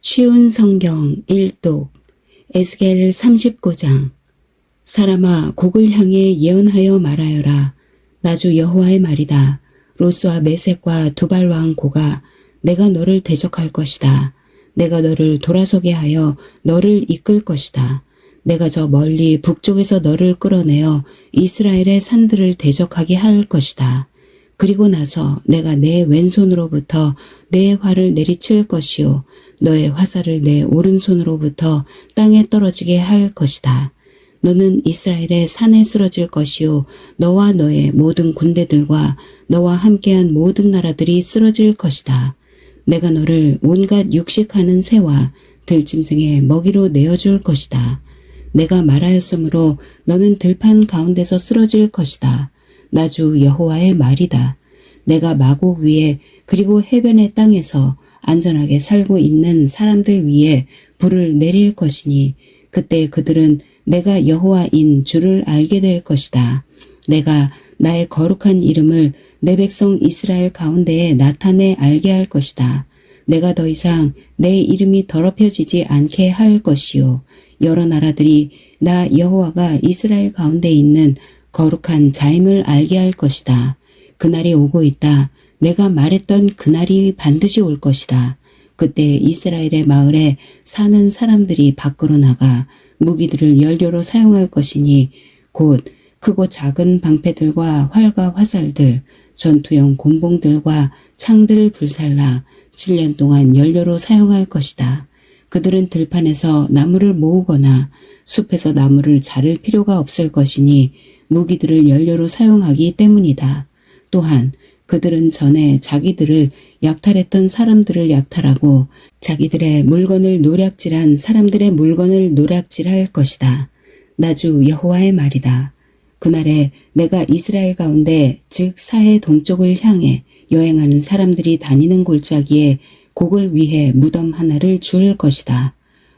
쉬운 성경 1독 에스겔 39장. 사람아, 곡을 향해 예언하여 말하여라. 나주 여호와의 말이다. 로스와 메섹과 두발 왕 고가 내가 너를 대적할 것이다. 내가 너를 돌아서게 하여 너를 이끌 것이다. 내가 저 멀리 북쪽에서 너를 끌어내어 이스라엘의 산들을 대적하게 할 것이다. 그리고 나서 내가 내 왼손으로부터 내 활을 내리칠 것이요 너의 화살을 내 오른손으로부터 땅에 떨어지게 할 것이다. 너는 이스라엘의 산에 쓰러질 것이요 너와 너의 모든 군대들과 너와 함께한 모든 나라들이 쓰러질 것이다. 내가 너를 온갖 육식하는 새와 들짐승의 먹이로 내어줄 것이다. 내가 말하였으므로 너는 들판 가운데서 쓰러질 것이다. 나주 여호와의 말이다. 내가 마곡 위에 그리고 해변의 땅에서 안전하게 살고 있는 사람들 위에 불을 내릴 것이니 그때 그들은 내가 여호와인 줄을 알게 될 것이다. 내가 나의 거룩한 이름을 내 백성 이스라엘 가운데에 나타내 알게 할 것이다. 내가 더 이상 내 이름이 더럽혀지지 않게 할 것이요 여러 나라들이 나 여호와가 이스라엘 가운데 있는 거룩한 자임을 알게 할 것이다. 그날이 오고 있다. 내가 말했던 그날이 반드시 올 것이다. 그때 이스라엘의 마을에 사는 사람들이 밖으로 나가 무기들을 연료로 사용할 것이니 곧 크고 작은 방패들과 활과 화살들, 전투용 곤봉들과 창들을 불살라 7년 동안 연료로 사용할 것이다. 그들은 들판에서 나무를 모으거나 숲에서 나무를 자를 필요가 없을 것이니 무기들을 연료로 사용하기 때문이다. 또한 그들은 전에 자기들을 약탈했던 사람들을 약탈하고 자기들의 물건을 노략질한 사람들의 물건을 노략질할 것이다. 나주 여호와의 말이다. 그날에 내가 이스라엘 가운데 즉 사해 동쪽을 향해 여행하는 사람들이 다니는 골짜기에 곡을 위해 무덤 하나를 줄 것이다.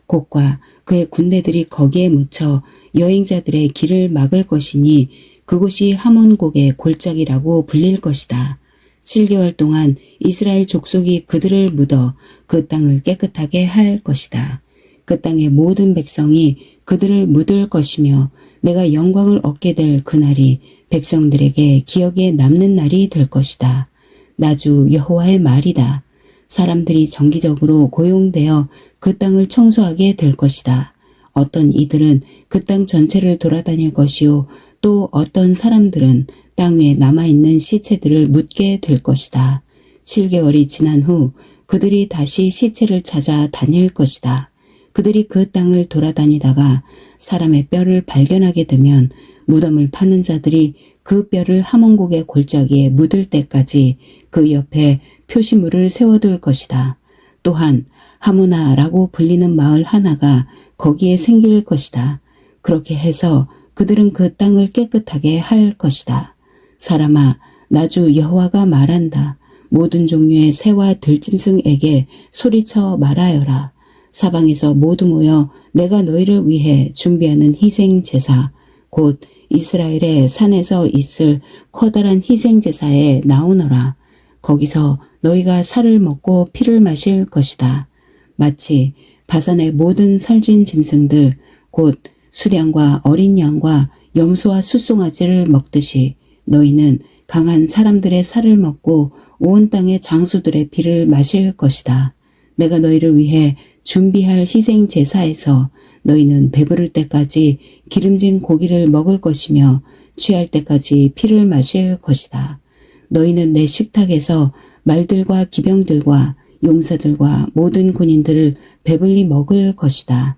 곡과 그의 군대들이 거기에 묻혀 여행자들의 길을 막을 것이니 그곳이 하몬곡의 골짜기라고 불릴 것이다. 7개월 동안 이스라엘 족속이 그들을 묻어 그 땅을 깨끗하게 할 것이다. 그 땅의 모든 백성이 그들을 묻을 것이며 내가 영광을 얻게 될 그날이 백성들에게 기억에 남는 날이 될 것이다. 나주 여호와의 말이다. 사람들이 정기적으로 고용되어 그 땅을 청소하게 될 것이다. 어떤 이들은 그 땅 전체를 돌아다닐 것이요 또 어떤 사람들은 땅 위에 남아있는 시체들을 묻게 될 것이다. 7개월이 지난 후 그들이 다시 시체를 찾아 다닐 것이다. 그들이 그 땅을 돌아다니다가 사람의 뼈를 발견하게 되면 무덤을 파는 자들이 그 뼈를 하몬곡의 골짜기에 묻을 때까지 그 옆에 표시물을 세워둘 것이다. 또한 하모나라고 불리는 마을 하나가 거기에 생길 것이다. 그렇게 해서 그들은 그 땅을 깨끗하게 할 것이다. 사람아, 나주 여호와가 말한다. 모든 종류의 새와 들짐승에게 소리쳐 말하여라. 사방에서 모두 모여 내가 너희를 위해 준비하는 희생 제사, 곧 이스라엘의 산에서 있을 커다란 희생 제사에 나오너라. 거기서 너희가 살을 먹고 피를 마실 것이다. 마치 바산의 모든 살진 짐승들, 곧 수량과 어린 양과 염소와 숫송아지를 먹듯이 너희는 강한 사람들의 살을 먹고 온 땅의 장수들의 피를 마실 것이다. 내가 너희를 위해 준비할 희생 제사에서 너희는 배부를 때까지 기름진 고기를 먹을 것이며 취할 때까지 피를 마실 것이다. 너희는 내 식탁에서 말들과 기병들과 용사들과 모든 군인들을 배불리 먹을 것이다.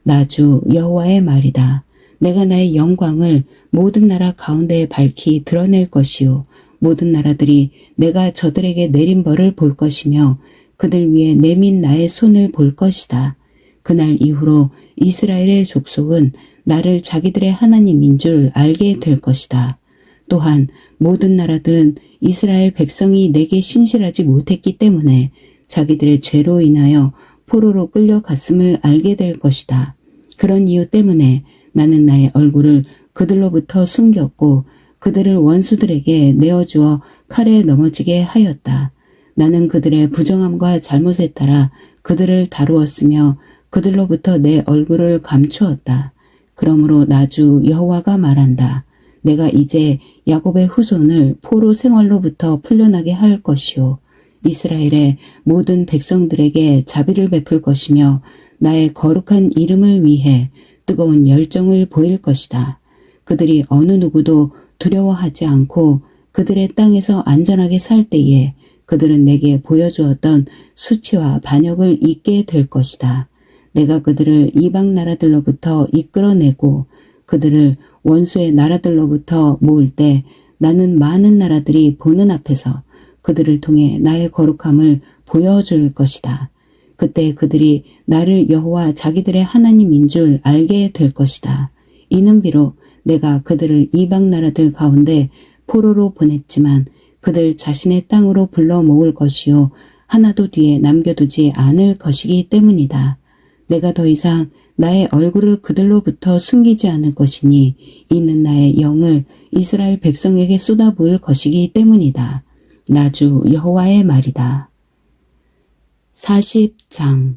나주 여호와의 말이다. 내가 나의 영광을 모든 나라 가운데에 밝히 드러낼 것이요 모든 나라들이 내가 저들에게 내린 벌을 볼 것이며 그들 위에 내민 나의 손을 볼 것이다. 그날 이후로 이스라엘의 족속은 나를 자기들의 하나님인 줄 알게 될 것이다. 또한 모든 나라들은 이스라엘 백성이 내게 신실하지 못했기 때문에 자기들의 죄로 인하여 포로로 끌려갔음을 알게 될 것이다. 그런 이유 때문에 나는 나의 얼굴을 그들로부터 숨겼고 그들을 원수들에게 내어주어 칼에 넘어지게 하였다. 나는 그들의 부정함과 잘못에 따라 그들을 다루었으며 그들로부터 내 얼굴을 감추었다. 그러므로 나주 여호와가 말한다. 내가 이제 야곱의 후손을 포로 생활로부터 풀려나게 할 것이요 이스라엘의 모든 백성들에게 자비를 베풀 것이며 나의 거룩한 이름을 위해 뜨거운 열정을 보일 것이다. 그들이 어느 누구도 두려워하지 않고 그들의 땅에서 안전하게 살 때에 그들은 내게 보여주었던 수치와 반역을 잊게 될 것이다. 내가 그들을 이방 나라들로부터 이끌어내고 그들을 원수의 나라들로부터 모을 때 나는 많은 나라들이 보는 앞에서 그들을 통해 나의 거룩함을 보여줄 것이다. 그때 그들이 나를 여호와 자기들의 하나님인 줄 알게 될 것이다. 이는 비록 내가 그들을 이방 나라들 가운데 포로로 보냈지만 그들 자신의 땅으로 불러 모을 것이요 하나도 뒤에 남겨두지 않을 것이기 때문이다. 내가 더 이상 나의 얼굴을 그들로부터 숨기지 않을 것이니 이는 나의 영을 이스라엘 백성에게 쏟아부을 것이기 때문이다. 나주 여호와의 말이다. 40장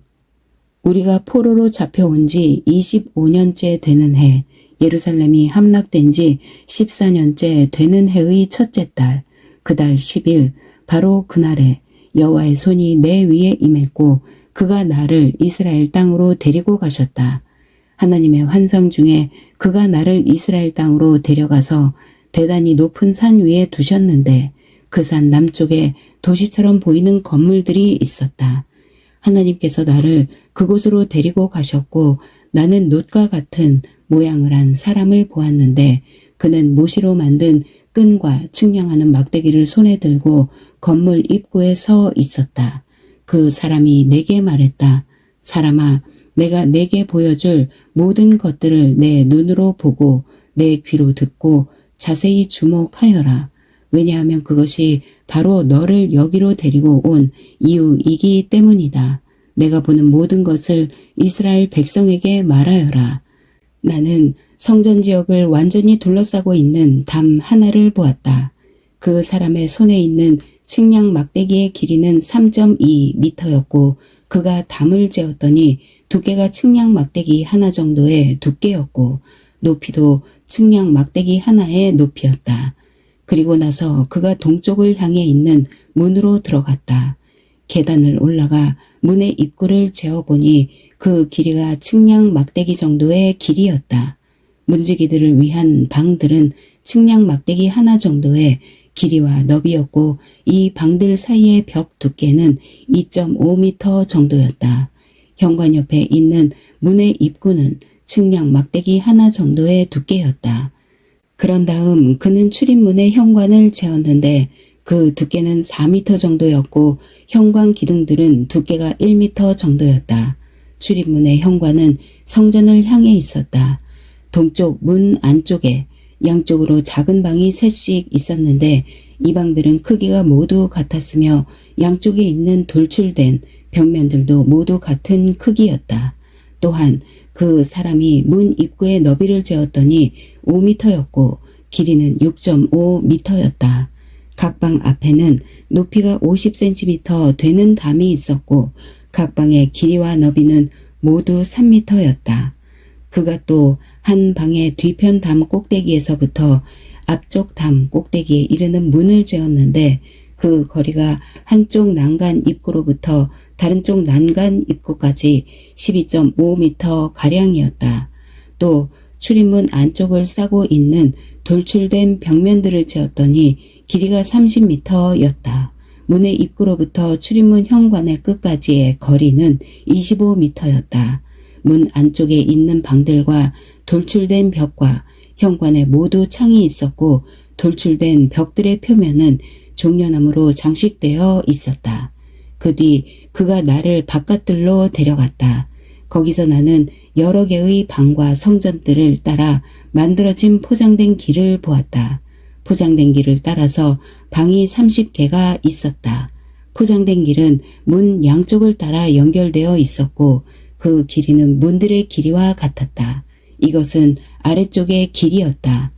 우리가 포로로 잡혀온 지 25년째 되는 해 예루살렘이 함락된 지 14년째 되는 해의 첫째 달 그 달 10일 바로 그날에 여호와의 손이 내 위에 임했고 그가 나를 이스라엘 땅으로 데리고 가셨다. 하나님의 환상 중에 그가 나를 이스라엘 땅으로 데려가서 대단히 높은 산 위에 두셨는데 그 산 남쪽에 도시처럼 보이는 건물들이 있었다. 하나님께서 나를 그곳으로 데리고 가셨고 나는 놋과 같은 모양을 한 사람을 보았는데 그는 모시로 만든 끈과 측량하는 막대기를 손에 들고 건물 입구에 서 있었다. 그 사람이 내게 말했다. 사람아, 내가 내게 보여줄 모든 것들을 내 눈으로 보고 내 귀로 듣고 자세히 주목하여라. 왜냐하면 그것이 바로 너를 여기로 데리고 온 이유이기 때문이다. 내가 보는 모든 것을 이스라엘 백성에게 말하여라. 나는 성전 지역을 완전히 둘러싸고 있는 담 하나를 보았다. 그 사람의 손에 있는 측량 막대기의 길이는 3.2m였고 그가 담을 재었더니 두께가 측량 막대기 하나 정도의 두께였고 높이도 측량 막대기 하나의 높이였다. 그리고 나서 그가 동쪽을 향해 있는 문으로 들어갔다. 계단을 올라가 문의 입구를 재어보니 그 길이가 측량 막대기 정도의 길이였다. 문지기들을 위한 방들은 측량 막대기 하나 정도의 길이와 너비였고 이 방들 사이의 벽 두께는 2.5m 정도였다. 현관 옆에 있는 문의 입구는 측량 막대기 하나 정도의 두께였다. 그런 다음 그는 출입문의 현관을 재었는데 그 두께는 4m 정도였고 현관 기둥들은 두께가 1m 정도였다. 출입문의 현관은 성전을 향해 있었다. 동쪽 문 안쪽에 양쪽으로 작은 방이 셋씩 있었는데 이 방들은 크기가 모두 같았으며 양쪽에 있는 돌출된 벽면들도 모두 같은 크기였다. 또한 그 사람이 문 입구의 너비를 재었더니 5m였고 길이는 6.5m였다. 각 방 앞에는 높이가 50cm 되는 담이 있었고 각 방의 길이와 너비는 모두 3m였다. 그가 또 한 방의 뒤편 담 꼭대기에서부터 앞쪽 담 꼭대기에 이르는 문을 재었는데 그 거리가 한쪽 난간 입구로부터 다른 쪽 난간 입구까지 12.5m 가량이었다. 또 출입문 안쪽을 싸고 있는 돌출된 벽면들을 재었더니 길이가 30m였다. 문의 입구로부터 출입문 현관의 끝까지의 거리는 25m였다. 문 안쪽에 있는 방들과 돌출된 벽과 현관에 모두 창이 있었고 돌출된 벽들의 표면은 종려나무로 장식되어 있었다. 그 뒤 그가 나를 바깥들로 데려갔다. 거기서 나는 여러 개의 방과 성전들을 따라 만들어진 포장된 길을 보았다. 포장된 길을 따라서 방이 30개가 있었다. 포장된 길은 문 양쪽을 따라 연결되어 있었고 그 길이는 문들의 길이와 같았다. 이것은 아래쪽의 길이었다.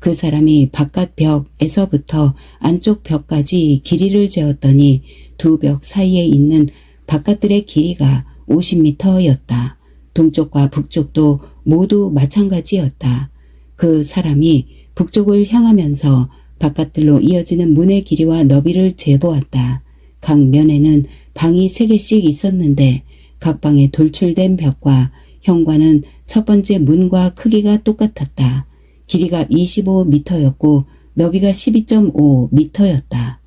그 사람이 바깥 벽에서부터 안쪽 벽까지 길이를 재었더니 두 벽 사이에 있는 바깥들의 길이가 50m였다. 동쪽과 북쪽도 모두 마찬가지였다. 그 사람이 북쪽을 향하면서 바깥들로 이어지는 문의 길이와 너비를 재보았다. 각 면에는 방이 3개씩 있었는데 각 방에 돌출된 벽과 현관은 첫 번째 문과 크기가 똑같았다. 길이가 25m였고 너비가 12.5m였다.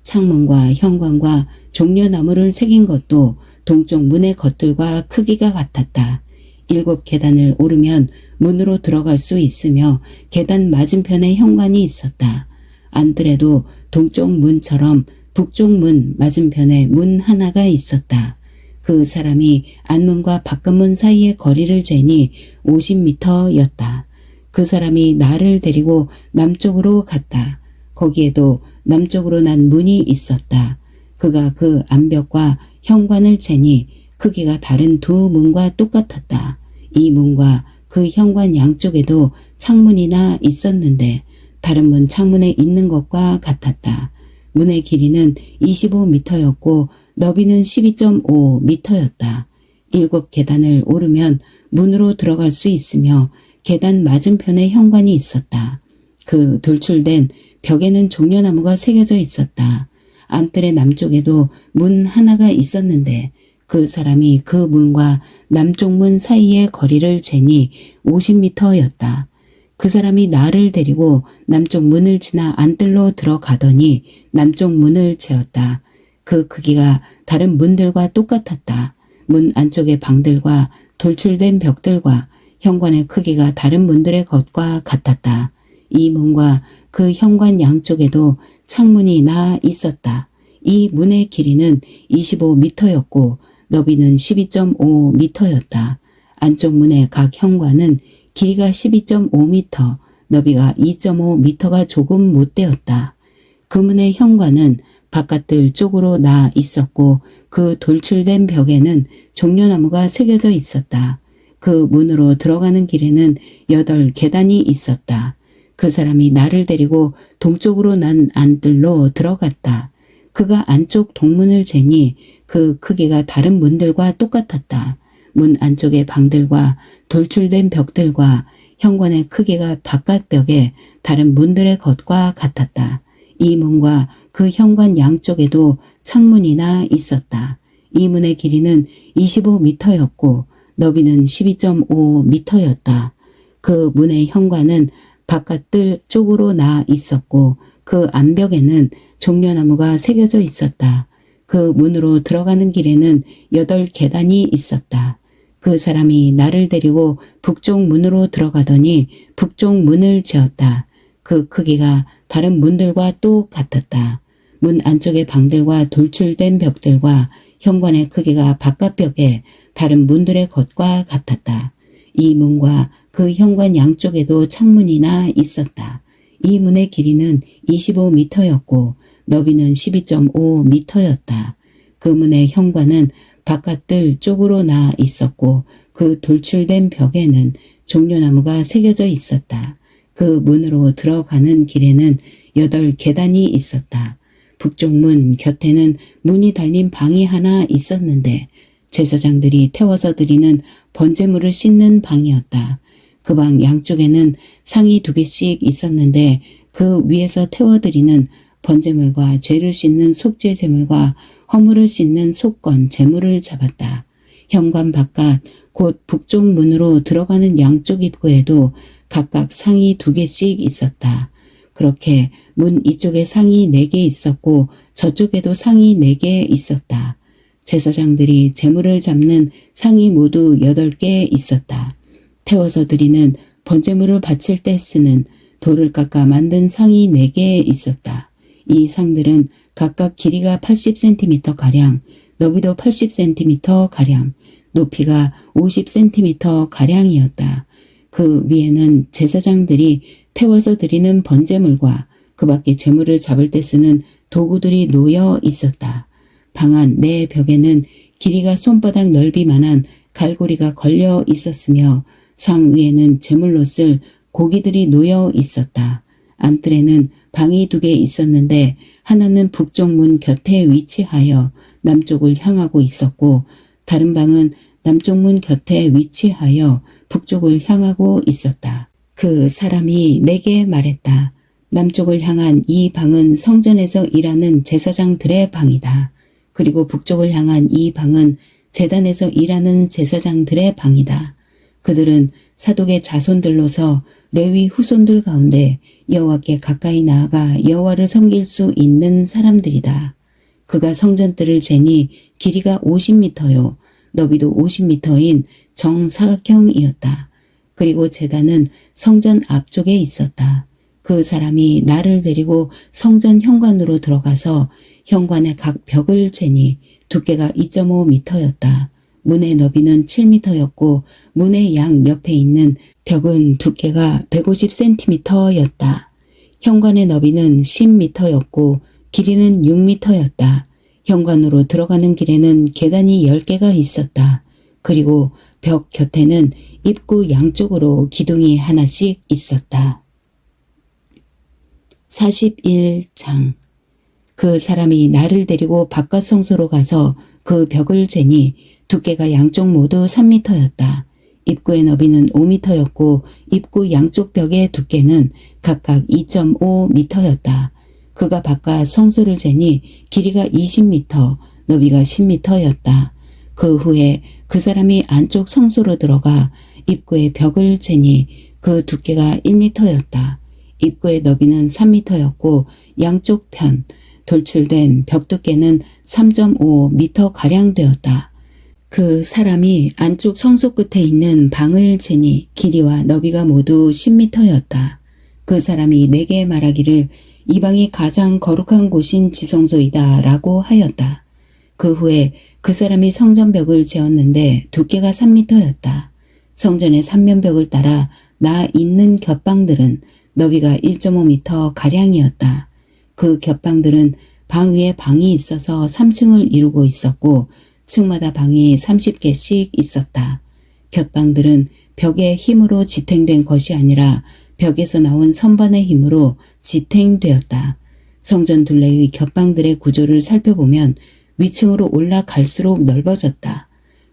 창문과 현관과 종려나무를 새긴 것도 동쪽 문의 겉들과 크기가 같았다. 7 계단을 오르면 문으로 들어갈 수 있으며 계단 맞은편에 현관이 있었다. 안뜰에도 동쪽 문처럼 북쪽 문 맞은편에 문 하나가 있었다. 그 사람이 안문과 바깥문 사이의 거리를 재니 50m였다. 그 사람이 나를 데리고 남쪽으로 갔다. 거기에도 남쪽으로 난 문이 있었다. 그가 그 안벽과 현관을 재니 크기가 다른 두 문과 똑같았다. 이 문과 그 현관 양쪽에도 창문이나 있었는데 다른 문 창문에 있는 것과 같았다. 문의 길이는 25m였고 너비는 12.5m였다. 7 계단을 오르면 문으로 들어갈 수 있으며 계단 맞은편에 현관이 있었다. 그 돌출된 벽에는 종려나무가 새겨져 있었다. 안뜰의 남쪽에도 문 하나가 있었는데 그 사람이 그 문과 남쪽 문 사이의 거리를 재니 50m였다. 그 사람이 나를 데리고 남쪽 문을 지나 안뜰로 들어가더니 남쪽 문을 재었다. 그 크기가 다른 문들과 똑같았다. 문 안쪽의 방들과 돌출된 벽들과 현관의 크기가 다른 문들의 것과 같았다. 이 문과 그 현관 양쪽에도 창문이 나 있었다. 이 문의 길이는 25m였고 너비는 12.5m였다. 안쪽 문의 각 현관은 길이가 12.5m, 너비가 2.5m가 조금 못되었다. 그 문의 현관은 바깥들 쪽으로 나 있었고 그 돌출된 벽에는 종려나무가 새겨져 있었다. 그 문으로 들어가는 길에는 8 계단이 있었다. 그 사람이 나를 데리고 동쪽으로 난 안뜰로 들어갔다. 그가 안쪽 동문을 재니 그 크기가 다른 문들과 똑같았다. 문 안쪽의 방들과 돌출된 벽들과 현관의 크기가 바깥 벽에 다른 문들의 것과 같았다. 이 문과 그 현관 양쪽에도 창문이나 있었다. 이 문의 길이는 25m였고 너비는 12.5m였다. 그 문의 현관은 바깥뜰 쪽으로 나 있었고 그 안벽에는 종려나무가 새겨져 있었다. 그 문으로 들어가는 길에는 8 계단이 있었다. 그 사람이 나를 데리고 북쪽 문으로 들어가더니 북쪽 문을 재었다. 그 크기가 다른 문들과 또 같았다. 문 안쪽의 방들과 돌출된 벽들과 현관의 크기가 바깥 벽에 다른 문들의 것과 같았다. 이 문과 그 현관 양쪽에도 창문이나 있었다. 이 문의 길이는 25m였고 너비는 12.5m였다. 그 문의 현관은 바깥들 쪽으로 나 있었고 그 돌출된 벽에는 종려나무가 새겨져 있었다. 그 문으로 들어가는 길에는 8 계단이 있었다. 북쪽 문 곁에는 문이 달린 방이 하나 있었는데 제사장들이 태워서 드리는 번제물을 씻는 방이었다. 그 방 양쪽에는 상이 2개씩 있었는데 그 위에서 태워드리는 번제물과 죄를 씻는 속죄 제물과 허물을 씻는 속건 제물을 잡았다. 현관 바깥 곧 북쪽 문으로 들어가는 양쪽 입구에도 각각 상이 2개씩 있었다. 그렇게 문 이쪽에 상이 4개 있었고 저쪽에도 상이 4개 있었다. 제사장들이 제물을 잡는 상이 모두 8개 있었다. 태워서 드리는 번제물을 바칠 때 쓰는 돌을 깎아 만든 상이 4개 있었다. 이 상들은 각각 길이가 80cm가량, 너비도 80cm가량, 높이가 50cm가량이었다. 그 위에는 제사장들이 태워서 드리는 번제물과 그 밖에 제물을 잡을 때 쓰는 도구들이 놓여 있었다. 방 안 네 벽에는 길이가 손바닥 넓이만한 갈고리가 걸려 있었으며 상 위에는 제물로 쓸 고기들이 놓여 있었다. 안뜰에는 방이 2개 있었는데 하나는 북쪽 문 곁에 위치하여 남쪽을 향하고 있었고 다른 방은 남쪽 문 곁에 위치하여 북쪽을 향하고 있었다. 그 사람이 내게 말했다. 남쪽을 향한 이 방은 성전에서 일하는 제사장들의 방이다. 그리고 북쪽을 향한 이 방은 제단에서 일하는 제사장들의 방이다. 그들은 사독의 자손들로서 레위 후손들 가운데 여호와께 가까이 나아가 여호와를 섬길 수 있는 사람들이다. 그가 성전뜰을 재니 길이가 50m요 너비도 50m인 정사각형이었다. 그리고 제단은 성전 앞쪽에 있었다. 그 사람이 나를 데리고 성전 현관으로 들어가서 현관의 각 벽을 재니 두께가 2.5m였다. 문의 너비는 7m였고 문의 양 옆에 있는 벽은 두께가 150cm였다. 현관의 너비는 10m였고 길이는 6m였다. 현관으로 들어가는 길에는 계단이 10개가 있었다. 그리고 벽 곁에는 입구 양쪽으로 기둥이 하나씩 있었다. 41장. 그 사람이 나를 데리고 바깥 성소로 가서 그 벽을 재니 두께가 양쪽 모두 3m였다. 입구의 너비는 5m였고 입구 양쪽 벽의 두께는 각각 2.5m였다. 그가 바깥 성소를 재니 길이가 20m, 너비가 10m였다. 그 후에 그 사람이 안쪽 성소로 들어가 입구의 벽을 재니 그 두께가 1m였다. 입구의 너비는 3m였고 양쪽 편 돌출된 벽 두께는 3.5m가량 되었다. 그 사람이 안쪽 성소 끝에 있는 방을 재니 길이와 너비가 모두 10m였다. 그 사람이 내게 말하기를 이 방이 가장 거룩한 곳인 지성소이다 라고 하였다. 그 후에 그 사람이 성전벽을 재었는데 두께가 3m였다. 성전의 3면벽을 따라 나 있는 곁방들은 너비가 1.5m 가량이었다. 그 곁방들은 방 위에 방이 있어서 3층을 이루고 있었고 층마다 방이 30개씩 있었다. 곁방들은 벽의 힘으로 지탱된 것이 아니라 벽에서 나온 선반의 힘으로 지탱되었다. 성전 둘레의 곁방들의 구조를 살펴보면 위층으로 올라갈수록 넓어졌다.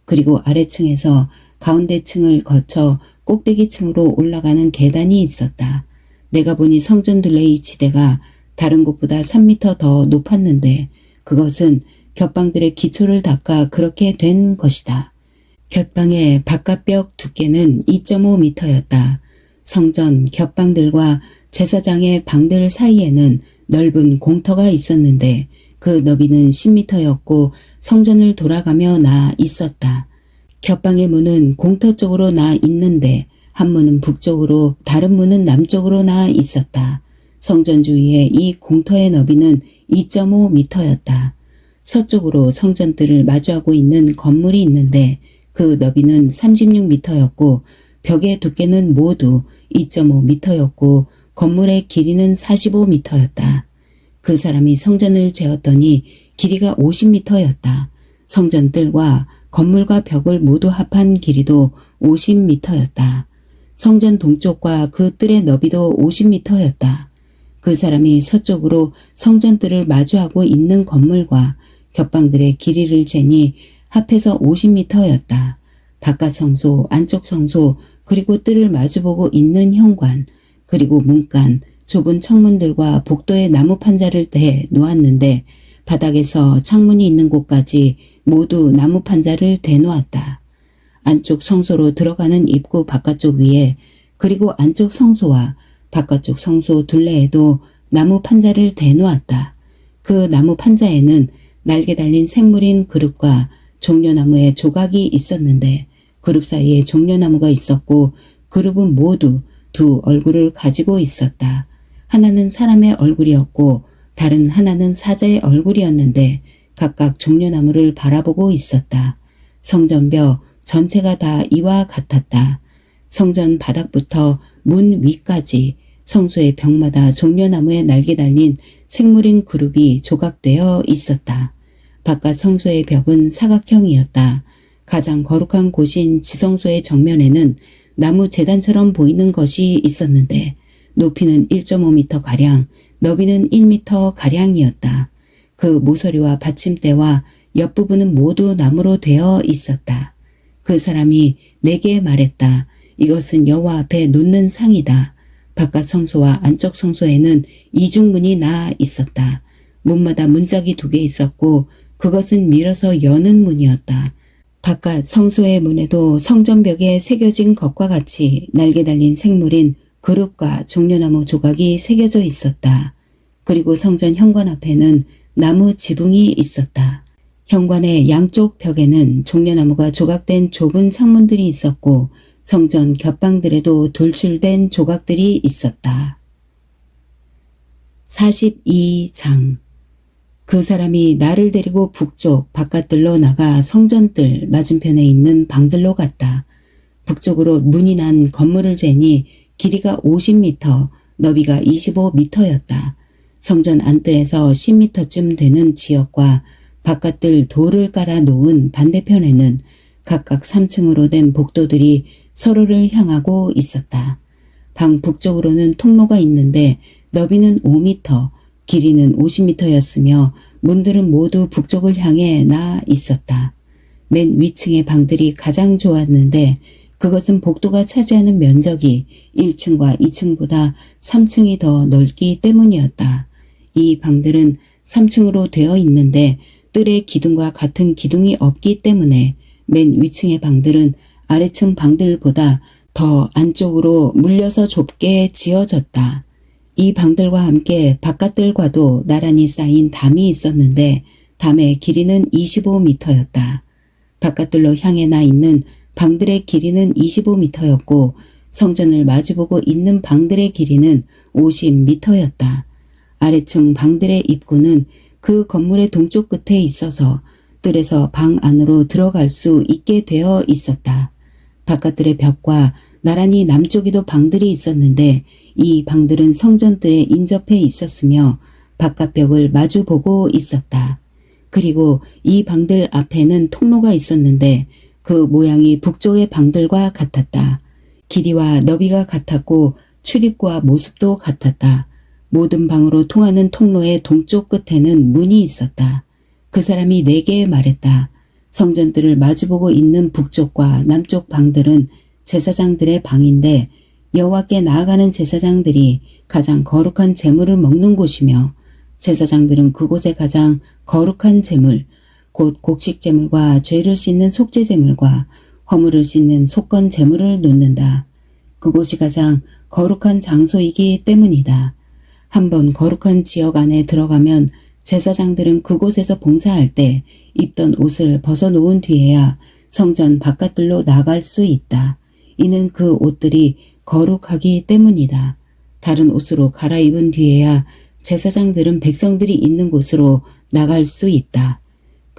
그리고 아래층에서 가운데 층을 거쳐 꼭대기 층으로 올라가는 계단이 있었다. 내가 보니 성전 둘레의 지대가 다른 곳보다 3m 더 높았는데 그것은 곁방들의 기초를 닦아 그렇게 된 것이다. 곁방의 바깥벽 두께는 2.5m였다. 성전 곁방들과 제사장의 방들 사이에는 넓은 공터가 있었는데 그 너비는 10m였고 성전을 돌아가며 나 있었다. 곁방의 문은 공터 쪽으로 나 있는데 한 문은 북쪽으로 다른 문은 남쪽으로 나 있었다. 성전 주위에 이 공터의 너비는 2.5m였다. 서쪽으로 성전뜰을 마주하고 있는 건물이 있는데 그 너비는 36m였고 벽의 두께는 모두 2.5m였고 건물의 길이는 45m였다. 그 사람이 성전을 재었더니 길이가 50m였다. 성전뜰과 건물과 벽을 모두 합한 길이도 50m였다. 성전 동쪽과 그 뜰의 너비도 50m였다. 그 사람이 서쪽으로 성전뜰을 마주하고 있는 건물과 곁방들의 길이를 재니 합해서 50m였다. 바깥 성소, 안쪽 성소, 그리고 뜰을 마주보고 있는 현관, 그리고 문간, 좁은 창문들과 복도에 나무 판자를 대 놓았는데 바닥에서 창문이 있는 곳까지 모두 나무 판자를 대놓았다. 안쪽 성소로 들어가는 입구 바깥쪽 위에 그리고 안쪽 성소와 바깥쪽 성소 둘레에도 나무 판자를 대놓았다. 그 나무 판자에는 날개 달린 생물인 그룹과 종려나무의 조각이 있었는데 그룹 사이에 종려나무가 있었고 그룹은 모두 두 얼굴을 가지고 있었다. 하나는 사람의 얼굴이었고 다른 하나는 사자의 얼굴이었는데 각각 종려나무를 바라보고 있었다. 성전벽 전체가 다 이와 같았다. 성전 바닥부터 문 위까지 성소의 벽마다 종려나무에 날개 달린 생물인 그룹이 조각되어 있었다. 바깥 성소의 벽은 사각형이었다. 가장 거룩한 곳인 지성소의 정면에는 나무 제단처럼 보이는 것이 있었는데 높이는 1.5m가량, 너비는 1m가량이었다. 그 모서리와 받침대와 옆부분은 모두 나무로 되어 있었다. 그 사람이 내게 말했다. 이것은 여호와 앞에 놓는 상이다. 바깥 성소와 안쪽 성소에는 이중문이 나 있었다. 문마다 문짝이 2개 있었고 그것은 밀어서 여는 문이었다. 바깥 성소의 문에도 성전벽에 새겨진 것과 같이 날개 달린 생물인 그룹과 종려나무 조각이 새겨져 있었다. 그리고 성전 현관 앞에는 나무 지붕이 있었다. 현관의 양쪽 벽에는 종려나무가 조각된 좁은 창문들이 있었고 성전 곁방들에도 돌출된 조각들이 있었다. 42장. 그 사람이 나를 데리고 북쪽 바깥들로 나가 성전뜰 맞은편에 있는 방들로 갔다. 북쪽으로 문이 난 건물을 재니 길이가 50m, 너비가 25m였다. 성전 안뜰에서 10m쯤 되는 지역과 바깥들 돌을 깔아 놓은 반대편에는 각각 3층으로 된 복도들이 서로를 향하고 있었다. 방 북쪽으로는 통로가 있는데 너비는 5m, 길이는 50m였으며 문들은 모두 북쪽을 향해 나 있었다. 맨 위층의 방들이 가장 좋았는데 그것은 복도가 차지하는 면적이 1층과 2층보다 3층이 더 넓기 때문이었다. 이 방들은 3층으로 되어 있는데 뜰의 기둥과 같은 기둥이 없기 때문에 맨 위층의 방들은 아래층 방들보다 더 안쪽으로 물려서 좁게 지어졌다. 이 방들과 함께 바깥들과도 나란히 쌓인 담이 있었는데 담의 길이는 25m였다. 바깥들로 향해 나 있는 방들의 길이는 25m였고 성전을 마주보고 있는 방들의 길이는 50m였다. 아래층 방들의 입구는 그 건물의 동쪽 끝에 있어서 뜰에서 방 안으로 들어갈 수 있게 되어 있었다. 바깥들의 벽과 나란히 남쪽에도 방들이 있었는데 이 방들은 성전뜰에 인접해 있었으며 바깥 벽을 마주보고 있었다. 그리고 이 방들 앞에는 통로가 있었는데 그 모양이 북쪽의 방들과 같았다. 길이와 너비가 같았고 출입구와 모습도 같았다. 모든 방으로 통하는 통로의 동쪽 끝에는 문이 있었다. 그 사람이 내게 말했다. 성전들을 마주보고 있는 북쪽과 남쪽 방들은 제사장들의 방인데 여호와께 나아가는 제사장들이 가장 거룩한 제물을 먹는 곳이며 제사장들은 그곳에 가장 거룩한 제물, 곧 곡식 제물과 죄를 씻는 속죄 제물과 허물을 씻는 속건 제물을 놓는다. 그곳이 가장 거룩한 장소이기 때문이다. 한번 거룩한 지역 안에 들어가면 제사장들은 그곳에서 봉사할 때 입던 옷을 벗어놓은 뒤에야 성전 바깥들로 나갈 수 있다. 이는 그 옷들이 거룩하기 때문이다. 다른 옷으로 갈아입은 뒤에야 제사장들은 백성들이 있는 곳으로 나갈 수 있다.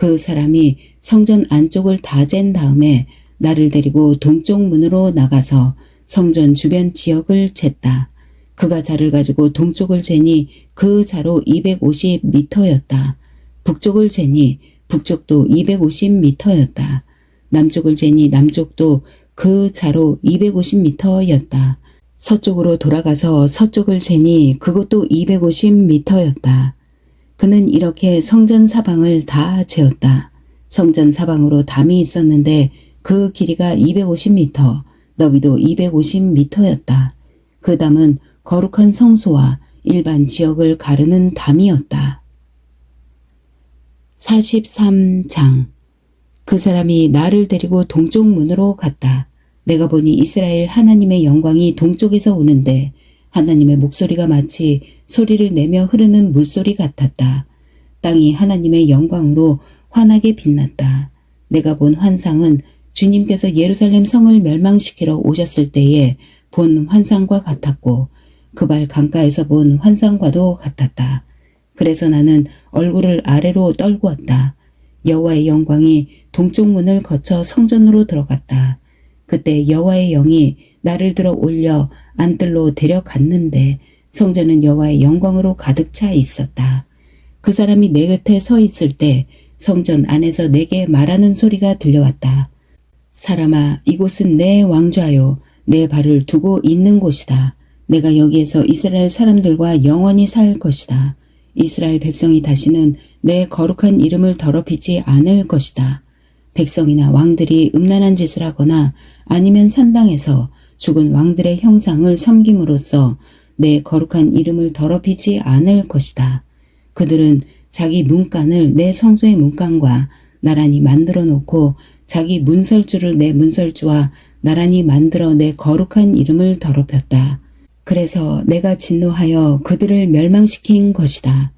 그 사람이 성전 안쪽을 다 잰 다음에 나를 데리고 동쪽 문으로 나가서 성전 주변 지역을 쟀다. 그가 자를 가지고 동쪽을 재니 그 자로 250m였다. 북쪽을 재니 북쪽도 250m였다. 남쪽을 재니 남쪽도 그 자로 250m였다. 서쪽으로 돌아가서 서쪽을 재니 그것도 250m였다. 그는 이렇게 성전 사방을 다 재었다. 성전 사방으로 담이 있었는데 그 길이가 250m, 너비도 250m였다. 그 담은 거룩한 성소와 일반 지역을 가르는 담이었다. 43장. 그 사람이 나를 데리고 동쪽 문으로 갔다. 내가 보니 이스라엘 하나님의 영광이 동쪽에서 오는데 하나님의 목소리가 마치 소리를 내며 흐르는 물소리 같았다. 땅이 하나님의 영광으로 환하게 빛났다. 내가 본 환상은 주님께서 예루살렘 성을 멸망시키러 오셨을 때에 본 환상과 같았고 그발 강가에서 본 환상과도 같았다. 그래서 나는 얼굴을 아래로 떨구었다. 여호와의 영광이 동쪽 문을 거쳐 성전으로 들어갔다. 그때 여호와의 영이 나를 들어 올려 안뜰로 데려갔는데 성전은 여호와의 영광으로 가득 차 있었다. 그 사람이 내 곁에 서 있을 때 성전 안에서 내게 말하는 소리가 들려왔다. 사람아, 이곳은 내 왕좌요, 내 발을 두고 있는 곳이다. 내가 여기에서 이스라엘 사람들과 영원히 살 것이다. 이스라엘 백성이 다시는 내 거룩한 이름을 더럽히지 않을 것이다. 백성이나 왕들이 음란한 짓을 하거나 아니면 산당에서 죽은 왕들의 형상을 섬김으로써 내 거룩한 이름을 더럽히지 않을 것이다. 그들은 자기 문간을 내 성소의 문간과 나란히 만들어 놓고 자기 문설주를 내 문설주와 나란히 만들어 내 거룩한 이름을 더럽혔다. 그래서 내가 진노하여 그들을 멸망시킨 것이다.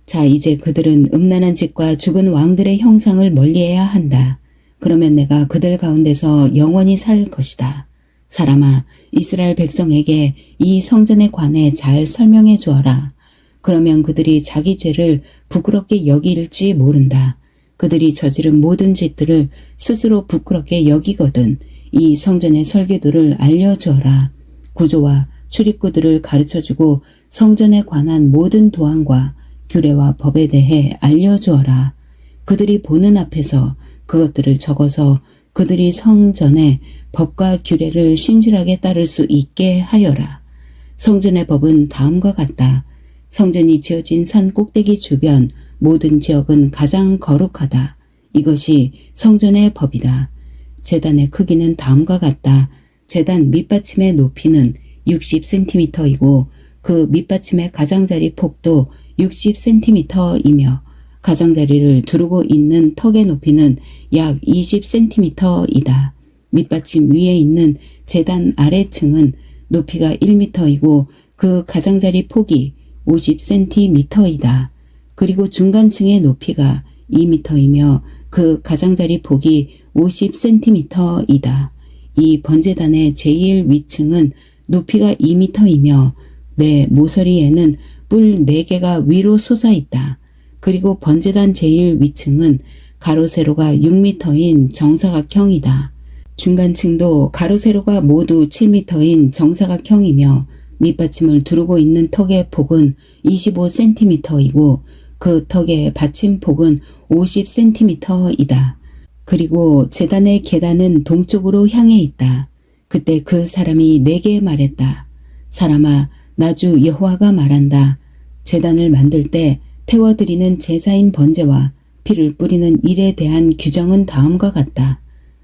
자, 이제 그들은 음란한 짓과 죽은 왕들의 형상을 멀리해야 한다. 그러면 내가 그들 가운데서 영원히 살 것이다. 사람아, 이스라엘 백성에게 이 성전에 관해 잘 설명해 주어라. 그러면 그들이 자기 죄를 부끄럽게 여길지 모른다. 그들이 저지른 모든 짓들을 스스로 부끄럽게 여기거든 이 성전의 설계도를 알려주어라. 구조와 출입구들을 가르쳐주고 성전에 관한 모든 도항과 규례와 법에 대해 알려주어라. 그들이 보는 앞에서 그것들을 적어서 그들이 성전의 법과 규례를 신실하게 따를 수 있게 하여라. 성전의 법은 다음과 같다. 성전이 지어진 산 꼭대기 주변 모든 지역은 가장 거룩하다. 이것이 성전의 법이다. 제단의 크기는 다음과 같다. 제단 밑받침의 높이는 60cm이고 그 밑받침의 가장자리 폭도 60cm이며 가장자리를 두르고 있는 턱의 높이는 약 20cm이다. 밑받침 위에 있는 제단 아래층은 높이가 1m이고 그 가장자리 폭이 50cm이다. 그리고 중간층의 높이가 2m이며 그 가장자리 폭이 50cm이다. 이 번제단의 제일 위층은 높이가 2m이며 내 모서리에는 뿔 4개가 위로 솟아있다. 그리고 번제단 제일 위층은 가로 세로가 6m인 정사각형이다. 중간층도 가로 세로가 모두 7m인 정사각형이며 밑받침을 두르고 있는 턱의 폭은 25cm이고 그 턱의 받침폭은 50cm이다. 그리고 제단의 계단은 동쪽으로 향해 있다. 그때 그 사람이 내게 말했다. 사람아, 나주 여호와가 말한다. 제단을 만들 때 태워드리는 제사인 번제와 피를 뿌리는 일에 대한 규정은 다음과 같다.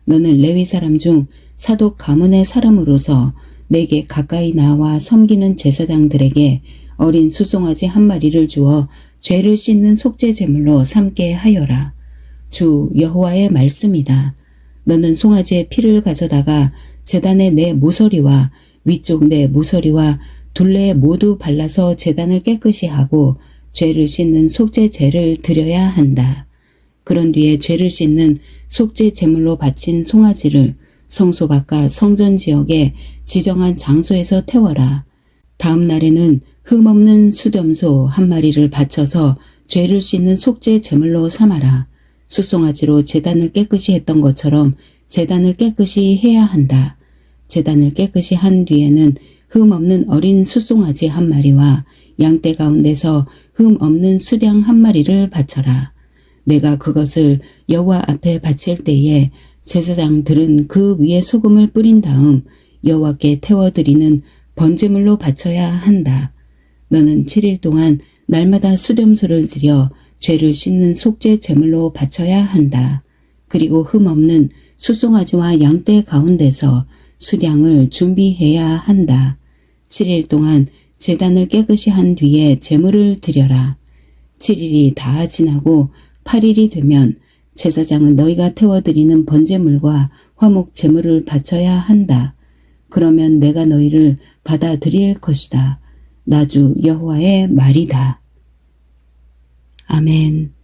너는 레위 사람 중 사독 가문의 사람으로서 내게 가까이 나와 섬기는 제사장들에게 어린 수송아지 한 마리를 주어 죄를 씻는 속죄 제물로 삼게 하여라. 주 여호와의 말씀이다. 너는 송아지의 피를 가져다가 제단의 내 모서리와 위쪽 내 모서리와 둘레에 모두 발라서 제단을 깨끗이 하고 죄를 씻는 속죄 제를 드려야 한다. 그런 뒤에 죄를 씻는 속죄 제물로 바친 송아지를 성소 바깥 성전 지역에 지정한 장소에서 태워라. 다음 날에는 흠없는 수염소 한 마리를 바쳐서 죄를 씻는 속죄 제물로 삼아라. 숫송아지로 제단을 깨끗이 했던 것처럼 제단을 깨끗이 해야 한다. 제단을 깨끗이 한 뒤에는 흠없는 어린 숫송아지 한 마리와 양떼 가운데서 흠없는 수량 한 마리를 바쳐라. 내가 그것을 여호와 앞에 바칠 때에 제사장들은 그 위에 소금을 뿌린 다음 여호와께 태워드리는 번제물로 바쳐야 한다. 너는 7일 동안 날마다 수염소를 드려 죄를 씻는 속죄 제물로 바쳐야 한다. 그리고 흠없는 숫송아지와 양떼 가운데서 수량을 준비해야 한다. 7일 동안 제단을 깨끗이 한 뒤에 제물을 드려라. 7일이 다 지나고 8일이 되면 제사장은 너희가 태워드리는 번제물과 화목 제물을 바쳐야 한다. 그러면 내가 너희를 받아들일 것이다. 나주 여호와의 말이다. 아멘.